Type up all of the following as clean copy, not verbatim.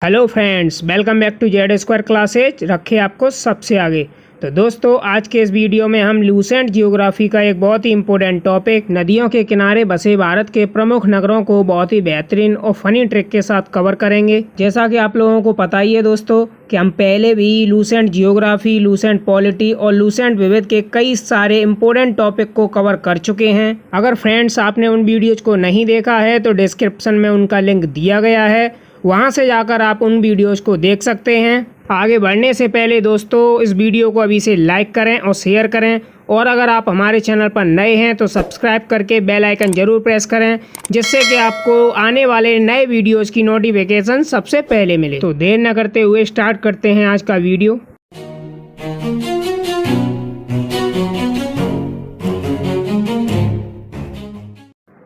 Hello friends, welcome back to Z square classes. रखे आपको सबसे आगे। तो दोस्तों, आज के इस वीडियो में हम लूसेंट जियोग्राफी का एक बहुत ही इंपॉर्टेंट टॉपिक नदियों के किनारे बसे भारत के प्रमुख नगरों को बहुत ही बेहतरीन और फनी ट्रिक के साथ कवर करेंगे। जैसा कि आप लोगों को पता ही है दोस्तों कि हम पहले भी लूसेंट जियोग्राफी, लूसेंट पॉलिटी और लूसेंट विविध के कई सारे इंपॉर्टेंट टॉपिक को कवर कर चुके हैं। अगर फ्रेंड्स आपने उन वीडियोज को नहीं देखा है तो डिस्क्रिप्शन में उनका लिंक दिया गया है, वहां से जाकर आप उन वीडियोस को देख सकते हैं। आगे बढ़ने से पहले दोस्तों, इस वीडियो को अभी से लाइक करें और शेयर करें, और अगर आप हमारे चैनल पर नए हैं तो सब्सक्राइब करके बेल आइकन जरूर प्रेस करें, जिससे कि आपको आने वाले नए वीडियोस की नोटिफिकेशन सबसे पहले मिले। तो देर न करते हुए स्टार्ट करते हैं आज का वीडियो।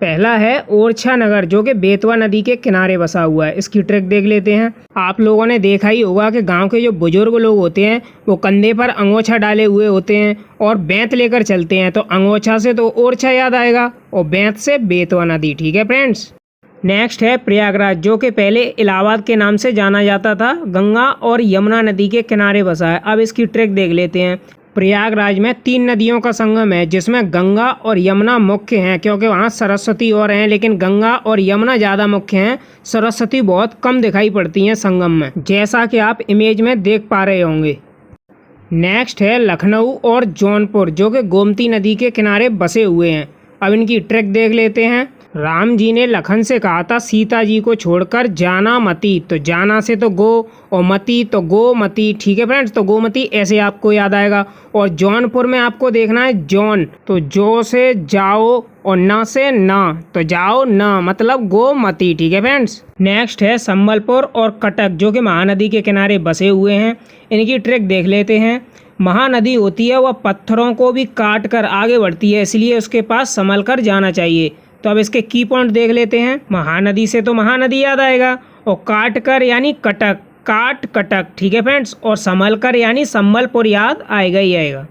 पहला है ओरछा नगर, जो कि बेतवा नदी के किनारे बसा हुआ है। इसकी ट्रिक देख लेते हैं। आप लोगों ने देखा ही होगा कि गांव के जो बुजुर्ग लोग होते हैं वो कंधे पर अंगोछा डाले हुए होते हैं और बेंत लेकर चलते हैं। तो अंगोछा से तो ओरछा याद आएगा और बेंत से बेतवा नदी। ठीक है फ्रेंड्स। नेक्स्ट है प्रयागराज, जो कि पहले इलाहाबाद के नाम से जाना जाता था। गंगा और यमुना नदी के किनारे बसा है। अब इसकी ट्रिक देख लेते हैं। प्रयागराज में 3 नदियों का संगम है, जिसमें गंगा और यमुना मुख्य हैं, क्योंकि वहाँ सरस्वती और हैं, लेकिन गंगा और यमुना ज़्यादा मुख्य हैं। सरस्वती बहुत कम दिखाई पड़ती हैं संगम में, जैसा कि आप इमेज में देख पा रहे होंगे। नेक्स्ट है लखनऊ और जौनपुर, जो कि गोमती नदी के किनारे बसे हुए हैं। अब इनकी ट्रिक देख लेते हैं। राम जी ने लखन से कहा था सीता जी को छोड़कर जाना मती। तो जाना से तो गो और मती तो गोमती। ठीक है फ्रेंड्स। तो गोमती ऐसे आपको याद आएगा। और जौनपुर में आपको देखना है जौन, तो जो से जाओ और ना से ना, तो जाओ ना मतलब गोमती। ठीक है फ्रेंड्स। नेक्स्ट है संबलपुर और कटक, जो कि महानदी के किनारे बसे हुए हैं। इनकी ट्रिक देख लेते हैं। महानदी होती है वह पत्थरों को भी काट कर आगे बढ़ती है, इसलिए उसके पास संभल कर जाना चाहिए। तो अब इसके की पॉइंट देख लेते हैं। महानदी से तो महानदी याद आएगा, और काट कर यानी कटक, काट कटक। ठीक है फ्रेंड्स। और संभल कर यानी संबलपुर याद आएगा ही आएगा।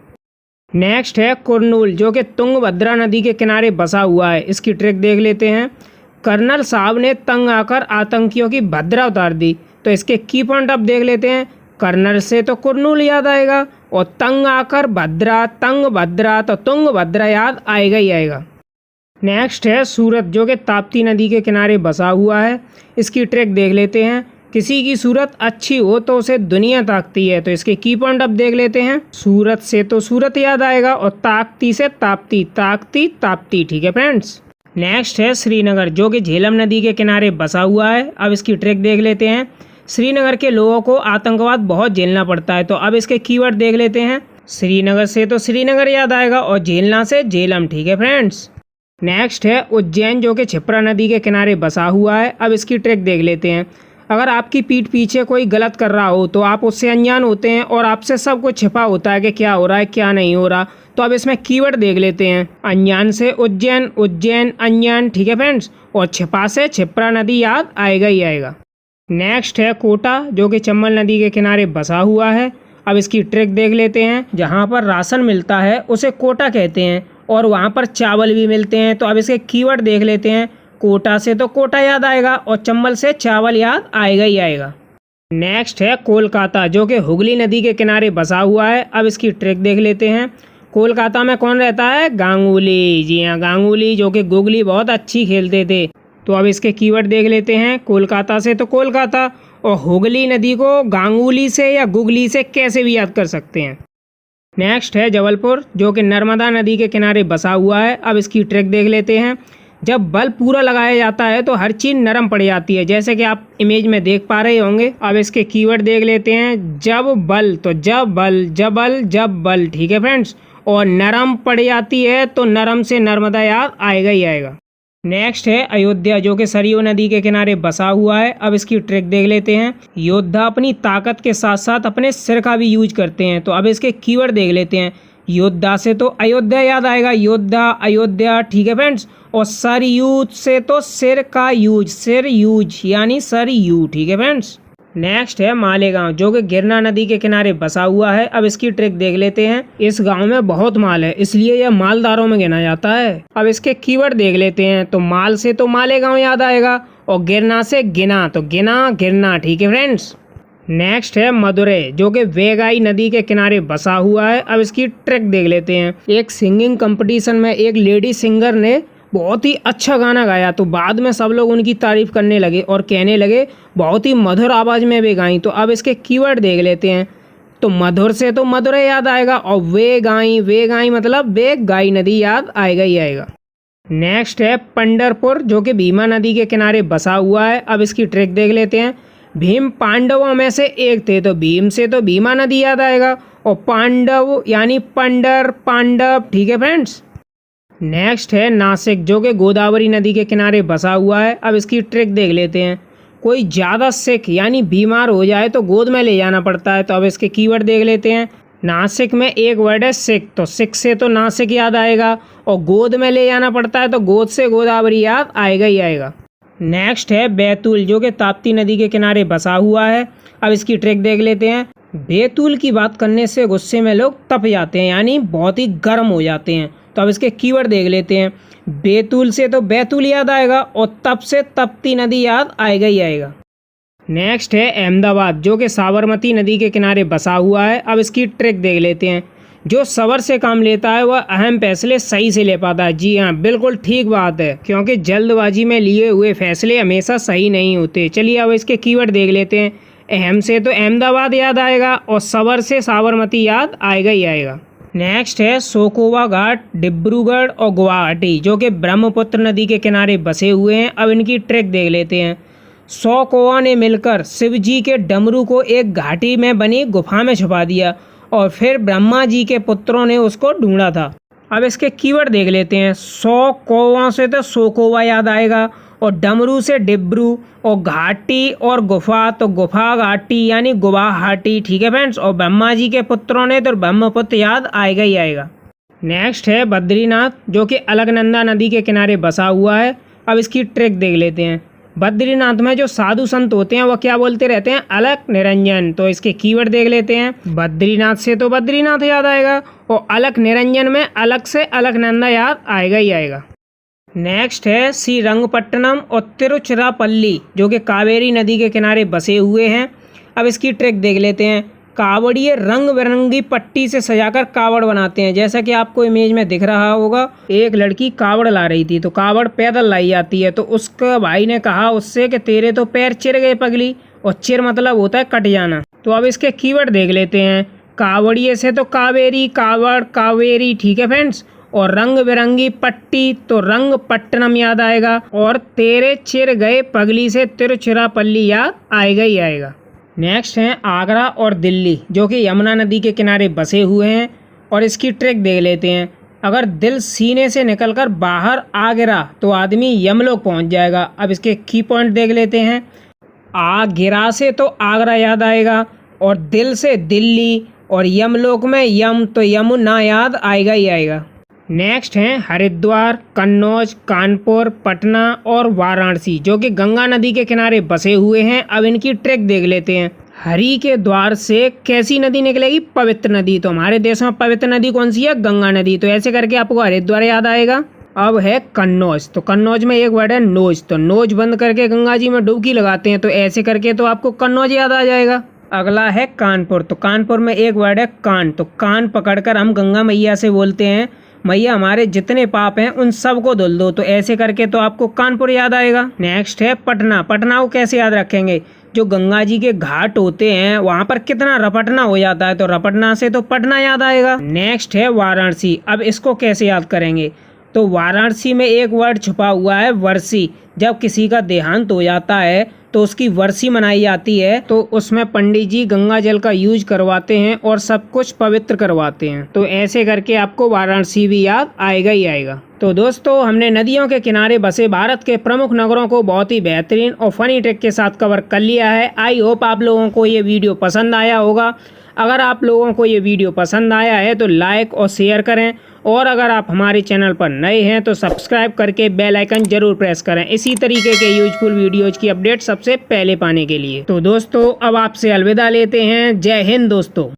नेक्स्ट है कुरनूल, जो कि तुंगभद्रा नदी के किनारे बसा हुआ है। इसकी ट्रिक देख लेते हैं। कर्नल साहब ने तंग आकर आतंकियों की भद्रा उतार दी। तो इसके की पॉइंट अब देख लेते हैं। कर्नल से तो कुरनूल याद आएगा, और तंग आकर भद्रा, तंग भद्रा तो तुंगभद्रा याद आएगा ही आएगा। नेक्स्ट है सूरत, जो कि ताप्ती नदी के किनारे बसा हुआ है। इसकी ट्रिक देख लेते हैं। किसी की सूरत अच्छी हो तो उसे दुनिया ताकती है। तो इसके की पॉइंट अब देख लेते हैं। सूरत से तो सूरत याद आएगा, और ताकती से ताप्ती, ताकती ताप्ती। ठीक है फ्रेंड्स। नेक्स्ट है श्रीनगर, जो कि झेलम नदी के किनारे बसा हुआ है। अब इसकी ट्रिक देख लेते हैं। श्रीनगर के लोगों को आतंकवाद बहुत झेलना पड़ता है। तो अब इसके कीवर्ड देख लेते हैं। श्रीनगर से तो श्रीनगर याद आएगा, और झेलना से झेलम। ठीक है फ्रेंड्स। नेक्स्ट है उज्जैन, जो कि क्षिप्रा नदी के किनारे बसा हुआ है। अब इसकी ट्रिक देख लेते हैं। अगर आपकी पीठ पीछे कोई गलत कर रहा हो तो आप उससे अनजान होते हैं, और आपसे सब कुछ छिपा होता है कि क्या हो रहा है क्या नहीं हो रहा। तो अब इसमें कीवर्ड देख लेते हैं। अनजान से उज्जैन, उज्जैन अनजान। ठीक है फ्रेंड्स। और छिपा से क्षिप्रा नदी याद आएगा ही आएगा। नेक्स्ट है कोटा, जो कि चंबल नदी के किनारे बसा हुआ है। अब इसकी ट्रिक देख लेते हैं। जहाँ पर राशन मिलता है उसे कोटा कहते हैं, और वहाँ पर चावल भी मिलते हैं। तो अब इसके कीवर्ड देख लेते हैं। कोटा से तो कोटा याद आएगा, और चंबल से चावल याद आएगा ही आएगा। नेक्स्ट है कोलकाता, जो कि हुगली नदी के किनारे बसा हुआ है। अब इसकी ट्रिक देख लेते हैं। कोलकाता में कौन रहता है? गांगुली। जी हाँ, गांगुली, जो कि गुगली बहुत अच्छी खेलते थे। तो अब इसके कीवर्ड देख लेते हैं। कोलकाता से तो कोलकाता, और हुगली नदी को गांगुली से या गुगली से कैसे भी याद कर सकते हैं। नेक्स्ट है जबलपुर, जो कि नर्मदा नदी के किनारे बसा हुआ है। अब इसकी ट्रिक देख लेते हैं। जब बल्ब पूरा लगाया जाता है तो हर चीज़ नरम पड़ जाती है, जैसे कि आप इमेज में देख पा रहे होंगे। अब इसके कीवर्ड देख लेते हैं। जब बल तो जब बल, जबल जब बल। ठीक है फ्रेंड्स। और नरम पड़ जाती है तो नरम से नर्मदा याद आएगा ही आएगा। नेक्स्ट है अयोध्या, जो कि सरयू नदी के किनारे बसा हुआ है। अब इसकी ट्रिक देख लेते हैं। योद्धा अपनी ताकत के साथ साथ अपने सिर का भी यूज करते हैं। तो अब इसके कीवर्ड देख लेते हैं। योद्धा से तो अयोध्या याद आएगा, योद्धा अयोध्या। ठीक है फ्रेंड्स। और सरयू से तो सिर का यूज, सिर यूज यानी सरयू। ठीक है फ्रेंड्स। नेक्स्ट है मालेगांव, जो कि गिरना नदी के किनारे बसा हुआ है। अब इसकी ट्रिक देख लेते हैं। इस गांव में बहुत माल है, इसलिए यह मालदारों में गिना जाता है। अब इसके कीवर्ड देख लेते हैं। तो माल से तो मालेगांव याद आएगा, और गिरना से गिना, तो गिना गिरना। ठीक है फ्रेंड्स। नेक्स्ट है मदुरै, जो कि वेगाई नदी के किनारे बसा हुआ है। अब इसकी ट्रैक देख लेते हैं। एक सिंगिंग कंपटीशन में एक लेडी सिंगर ने बहुत ही अच्छा गाना गाया, तो बाद में सब लोग उनकी तारीफ करने लगे और कहने लगे बहुत ही मधुर आवाज़ में भी गाई। तो अब इसके कीवर्ड देख लेते हैं। तो मधुर से तो मदुरै याद आएगा, और वे गाई मतलब वे गाई नदी याद आएगा ही आएगा। नेक्स्ट है पंढरपुर, जो कि भीमा नदी के किनारे बसा हुआ है। अब इसकी ट्रैक देख लेते हैं। भीम पांडवों में से एक थे, तो भीम से तो भीमा नदी याद आएगा, और पांडव यानी पंडर पांडव। ठीक है फ्रेंड्स। नेक्स्ट है नासिक, जो कि गोदावरी नदी के किनारे बसा हुआ है। अब इसकी ट्रिक देख लेते हैं। कोई ज़्यादा सिक यानी बीमार हो जाए तो गोद में ले जाना पड़ता है, तो अब इसके कीवर्ड देख लेते हैं। नासिक में एक वर्ड है सिक, तो सिक से तो नासिक याद आएगा, और गोद में ले जाना पड़ता है तो गोद से गोदावरी याद आएगा ही आएगा। नेक्स्ट है बैतूल, जो कि ताप्ती नदी के किनारे बसा हुआ है। अब इसकी ट्रिक देख लेते हैं। बैतूल की बात करने से गुस्से में लोग तप जाते हैं, यानी बहुत ही गर्म हो जाते हैं, तो अब इसके कीवर्ड देख लेते हैं। बैतूल से तो बैतूल याद आएगा, और तप से तप्ती नदी याद आएगा ही आएगा। नेक्स्ट है अहमदाबाद, जो कि साबरमती नदी के किनारे बसा हुआ है। अब इसकी ट्रिक देख लेते हैं। जो सबर से काम लेता है वह अहम फैसले सही से ले पाता है। जी हाँ, बिल्कुल ठीक बात है, क्योंकि जल्दबाजी में लिए हुए फैसले हमेशा सही नहीं होते। चलिए अब इसके कीवर्ड देख लेते हैं। अहम से तो अहमदाबाद याद आएगा, और सबर से साबरमती याद आएगा ही आएगा। नेक्स्ट है सोकोवा घाट, डिब्रूगढ़ और गुवाहाटी, जो कि ब्रह्मपुत्र नदी के किनारे बसे हुए हैं। अब इनकी ट्रिक देख लेते हैं। 100 कौवा ने मिलकर शिव जी के डमरू को एक घाटी में बनी गुफा में छुपा दिया, और फिर ब्रह्मा जी के पुत्रों ने उसको ढूंढा था। अब इसके कीवर्ड देख लेते हैं। 100 कौवा से तो सोकोवा याद आएगा, और डमरू से डिब्रू, और घाटी और गुफा तो गुफा घाटी यानी गुवाहाटी। ठीक है फ्रेंड्स। और ब्रह्मा जी के पुत्रों ने तो ब्रह्मपुत्र याद आएगा ही आएगा। नेक्स्ट है बद्रीनाथ, जो कि अलकनंदा नदी के किनारे बसा हुआ है। अब इसकी ट्रिक देख लेते हैं। बद्रीनाथ में जो साधु संत होते हैं वो क्या बोलते रहते हैं? अलक निरंजन। तो इसके कीवर्ड देख लेते हैं। बद्रीनाथ से तो बद्रीनाथ याद आएगा, और अलक निरंजन में अलग से अलकनंदा याद आएगा ही आएगा। नेक्स्ट है श्रीरंगपट्टनम और तिरुचिरापल्ली, जो कि कावेरी नदी के किनारे बसे हुए हैं। अब इसकी ट्रिक देख लेते हैं। कावड़िए रंग बिरंगी पट्टी से सजाकर कावड़ बनाते हैं, जैसा कि आपको इमेज में दिख रहा होगा। एक लड़की कावड़ ला रही थी, तो कावड़ पैदल लाई जाती है, तो उसका भाई ने कहा उससे कि तेरे तो पैर चिर गए पगली, और चिर मतलब होता है कट जाना। तो अब इसके कीवर्ड देख लेते हैं। कावड़िए से तो कावेरी, कावड़, कावेरी। ठीक है फ्रेंड्स। और रंग बिरंगी पट्टी तो रंग पट्टनम याद आएगा, और तेरे चिर गए पगली से तिरुचिरापल्ली याद आएगा ही आएगा। नेक्स्ट हैं आगरा और दिल्ली, जो कि यमुना नदी के किनारे बसे हुए हैं। और इसकी ट्रिक देख लेते हैं। अगर दिल सीने से निकलकर बाहर आ गिरा तो आदमी यमलोक पहुंच जाएगा। अब इसके की पॉइंट देख लेते हैं। आ गिरा से तो आगरा याद आएगा, और दिल से दिल्ली, और यमलोक में यम तो यमुना याद आएगा ही आएगा। नेक्स्ट हैं हरिद्वार, कन्नौज, कानपुर, पटना और वाराणसी, जो कि गंगा नदी के किनारे बसे हुए हैं। अब इनकी ट्रिक देख लेते हैं। हरि के द्वार से कैसी नदी निकलेगी? पवित्र नदी। तो हमारे देश में पवित्र नदी कौन सी है? गंगा नदी। तो ऐसे करके आपको हरिद्वार याद आएगा। अब है कन्नौज, तो कन्नौज में एक वर्ड है नोज, तो नोज बंद करके गंगा जी में डुबकी लगाते हैं, तो ऐसे करके तो आपको कन्नौज याद आ जाएगा। अगला है कानपुर, तो कानपुर में एक वर्ड है कान, तो कान पकड़कर हम गंगा मैया से बोलते हैं मैया हमारे जितने पाप हैं उन सब को धुल दो, तो ऐसे करके तो आपको कानपुर याद आएगा। नेक्स्ट है पटना। पटना को कैसे याद रखेंगे? जो गंगा जी के घाट होते हैं वहाँ पर कितना रपटना हो जाता है, तो रपटना से तो पटना याद आएगा। नेक्स्ट है वाराणसी। अब इसको कैसे याद करेंगे? तो वाराणसी में एक वर्ड छुपा हुआ है वर्षी। जब किसी का देहांत हो जाता है तो उसकी वर्षी मनाई जाती है, तो उसमें पंडित जी गंगा जल का यूज करवाते हैं और सब कुछ पवित्र करवाते हैं, तो ऐसे करके आपको वाराणसी भी याद आएगा ही आएगा। तो दोस्तों हमने नदियों के किनारे बसे भारत के प्रमुख नगरों को बहुत ही बेहतरीन और फनी ट्रिक के साथ कवर कर लिया है। आई होप आप लोगों को ये वीडियो पसंद आया होगा। अगर आप लोगों को ये वीडियो पसंद आया है तो लाइक और शेयर करें, और अगर आप हमारे चैनल पर नए हैं तो सब्सक्राइब करके बेल आइकन जरूर प्रेस करें, इसी तरीके के यूजफुल वीडियोज की अपडेट सबसे पहले पाने के लिए। तो दोस्तों अब आपसे अलविदा लेते हैं। जय हिंद दोस्तों।